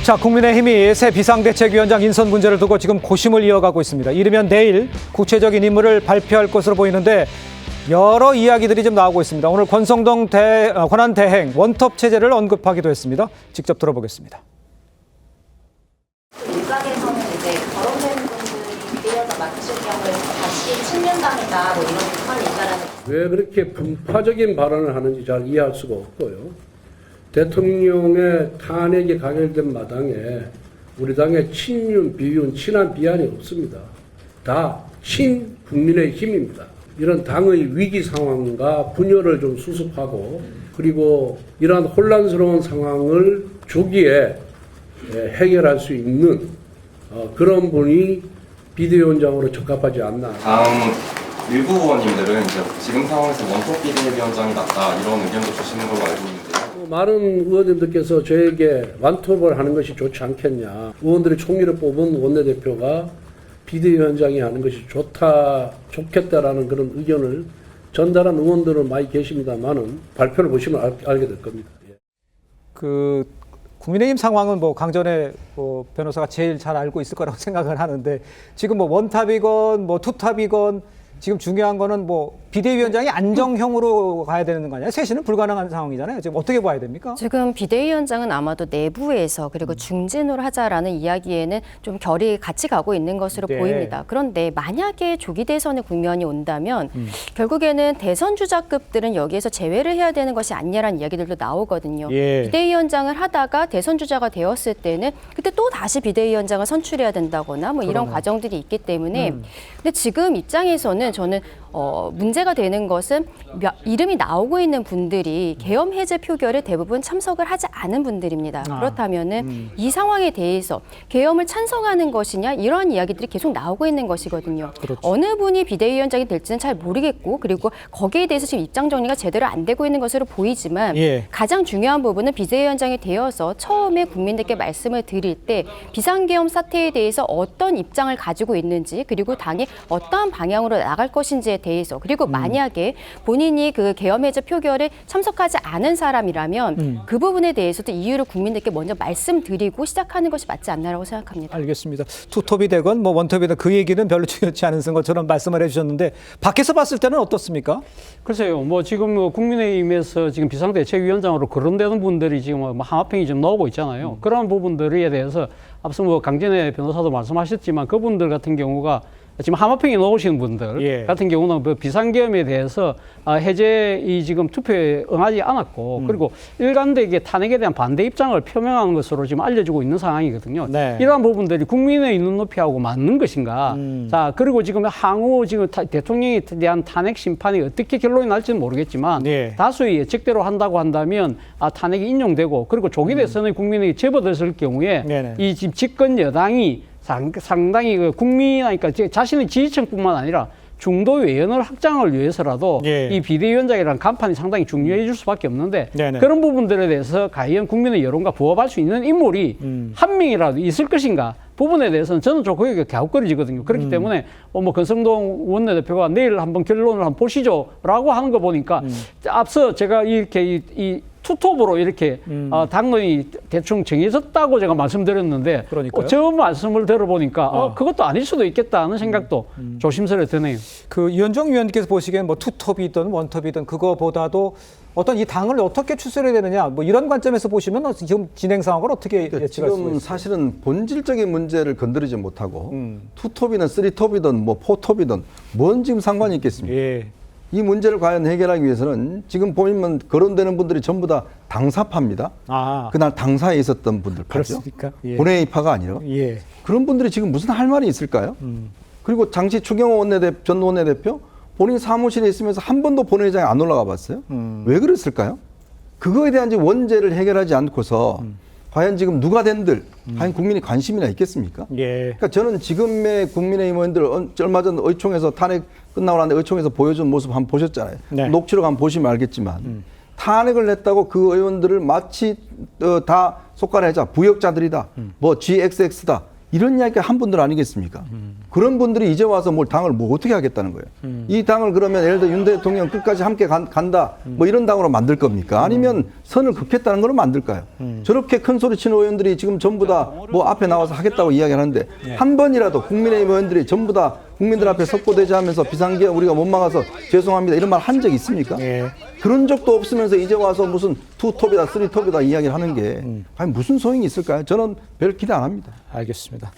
자, 국민의힘이 새 비상대책위원장 인선 문제를 두고 지금 고심을 이어가고 있습니다. 이르면 내일 구체적인 인물을 발표할 것으로 보이는데 여러 이야기들이 좀 나오고 있습니다. 오늘 권성동 권한대행 원톱 체제를 언급하기도 했습니다. 직접 들어보겠습니다. 일각에서는 이제 거론되는 분들이 비례연장 맡으실 경우에 다시 친윤당이다 뭐 이런 비판이 있다라는. 왜 그렇게 분파적인 발언을 하는지 잘 이해할 수가 없고요. 대통령의 탄핵이 가결된 마당에 우리 당의 친윤, 비윤, 친한 비한이 없습니다. 다 친국민의 힘입니다. 이런 당의 위기 상황과 분열을 좀 수습하고 그리고 이러한 혼란스러운 상황을 조기에 해결할 수 있는 그런 분이 비대위원장으로 적합하지 않나. 다음 일부 의원님들은 이제 지금 상황에서 원톱 비대위원장이 낫다 이런 의견도 주시는 걸로 알고 있는데요. 많은 의원님들께서 저에게 완톱을 하는 것이 좋지 않겠냐. 의원들이 총리를 뽑은 원내대표가 비대위원장이 하는 것이 좋겠다라는 그런 의견을 전달한 의원들은 많이 계십니다만은 발표를 보시면 알게 될 겁니다. 국민의힘 상황은 뭐 강전의 변호사가 제일 잘 알고 있을 거라고 생각을 하는데 지금 뭐 원탑이건 뭐 투탑이건 지금 중요한 거는 뭐 비대위원장이 안정형으로 가야 되는 거 아니에요? 쇄신은 불가능한 상황이잖아요. 지금 어떻게 봐야 됩니까? 지금 비대위원장은 아마도 내부에서 그리고 중진으로 하자라는 이야기에는 좀 결이 같이 가고 있는 것으로 네. 보입니다. 그런데 만약에 조기 대선의 국면이 온다면 결국에는 대선 주자급들은 여기에서 제외를 해야 되는 것이 아니냐라는 이야기들도 나오거든요. 예. 비대위원장을 하다가 대선 주자가 되었을 때는 그때 또 다시 비대위원장을 선출해야 된다거나 뭐 이런 과정들이 있기 때문에 근데 지금 입장에서는 저는 문제가 되는 것은 이름이 나오고 있는 분들이 계엄 해제 표결에 대부분 참석을 하지 않은 분들입니다. 그렇다면은 이 상황에 대해서 계엄을 찬성하는 것이냐 이런 이야기들이 계속 나오고 있는 것이거든요. 그렇죠. 어느 분이 비대위원장이 될지는 잘 모르겠고 그리고 거기에 대해서 지금 입장 정리가 제대로 안 되고 있는 것으로 보이지만 예. 가장 중요한 부분은 비대위원장이 되어서 처음에 국민들께 말씀을 드릴 때 비상계엄 사태에 대해서 어떤 입장을 가지고 있는지 그리고 당이 어떠한 방향으로 나갈 것인지에 대해서 그리고 만약에 본인이 그 계엄 해제 표결에 참석하지 않은 사람이라면 그 부분에 대해서도 이유를 국민들께 먼저 말씀드리고 시작하는 것이 맞지 않나라고 생각합니다. 알겠습니다. 투톱이 되건 뭐 원톱이 되건 그 얘기는 별로 중요치 않은 것처럼 말씀을 해주셨는데 밖에서 봤을 때는 어떻습니까? 글쎄요, 뭐 지금 국민의힘에서 지금 비상대책위원장으로 거론되는 분들이 지금 뭐 하마평이 좀 나오고 있잖아요. 그런 부분들에 대해서 앞서 뭐 강진의 변호사도 말씀하셨지만 그분들 같은 경우가 지금 하마평에 나오시는 분들 예. 같은 경우는 그 비상계엄에 대해서 해제 지금 투표에 응하지 않았고 그리고 일관되게 탄핵에 대한 반대 입장을 표명하는 것으로 지금 알려지고 있는 상황이거든요. 네. 이러한 부분들이 국민의 눈높이하고 맞는 것인가? 자, 그리고 지금 향후 지금 대통령에 대한 탄핵 심판이 어떻게 결론이 날지는 모르겠지만 네. 다수의 예측대로 한다고 한다면 탄핵이 인용되고 그리고 조기 대선에 국민이 접어들었을 경우에 네네. 이 지금 집권 여당이 상당히 그 국민이니까 자신의 지지층뿐만 아니라 중도 외연을 확장을 위해서라도 예. 이 비대위원장이라는 간판이 상당히 중요해질 수밖에 없는데 네네. 그런 부분들에 대해서 과연 국민의 여론과 부합할 수 있는 인물이 한 명이라도 있을 것인가 부분에 대해서는 저는 좀 거기가 갸웃거려지거든요. 그렇기 때문에 뭐 권성동 원내대표가 내일 한번 결론을 한번 보시죠라고 하는 거 보니까 앞서 제가 이렇게 이 투톱으로 이렇게 당론이 대충 정해졌다고 제가 말씀드렸는데 저 말씀을 들어보니까 그것도 아닐 수도 있겠다는 생각도 조심스레 드네요. 그 이현정 위원님께서 보시기엔 뭐 투톱이든 원톱이든 그거보다도 어떤 이 당을 어떻게 추스려야 되느냐 뭐 이런 관점에서 보시면 지금 진행 상황을 어떻게 예측할 수가 있어요? 지금 사실은 본질적인 문제를 건드리지 못하고 투톱이든 쓰리톱이든 뭐 포톱이든 뭔 지금 상관이 있겠습니까? 예. 이 문제를 과연 해결하기 위해서는 지금 보면 거론되는 분들이 전부 다 당사파입니다. 그날 당사에 있었던 분들 파죠. 그렇습니까? 예. 본회의파가 아니라. 예. 그런 분들이 지금 무슨 할 말이 있을까요? 그리고 당시 추경호 전 원내대표 본인 사무실에 있으면서 한 번도 본회의장에 안 올라가 봤어요. 왜 그랬을까요? 그거에 대한 이제 원죄를 해결하지 않고서 과연 지금 누가 된들 과연 국민이 관심이나 있겠습니까? 예. 그러니까 저는 지금의 국민의힘 의원들 얼마 전 의총에서 탄핵 끝나고 나는데 의총에서 보여준 모습 한번 보셨잖아요. 네. 녹취록 한번 보시면 알겠지만 탄핵을 냈다고 그 의원들을 마치 다 속가래자 부역자들이다. 뭐 GXX다. 이런 이야기가 한 분들 아니겠습니까? 그런 분들이 이제 와서 뭘 당을 뭐 어떻게 하겠다는 거예요? 이 당을 그러면 예를 들어 윤 대통령 끝까지 함께 간다 뭐 이런 당으로 만들 겁니까? 아니면 선을 긋겠다는 걸로 만들까요? 저렇게 큰 소리 치는 의원들이 지금 전부 다 뭐 앞에 나와서 하겠다고 이야기하는데 한 번이라도 국민의힘 의원들이 전부 다 국민들 앞에 석고대죄하면서 비상계엄 우리가 못 막아서 죄송합니다 이런 말 한 적 있습니까? 그런 적도 없으면서 이제 와서 무슨 투톱이다 쓰리톱이다 이야기를 하는 게 과연 무슨 소용이 있을까요? 저는 별 기대 안 합니다. 알겠습니다.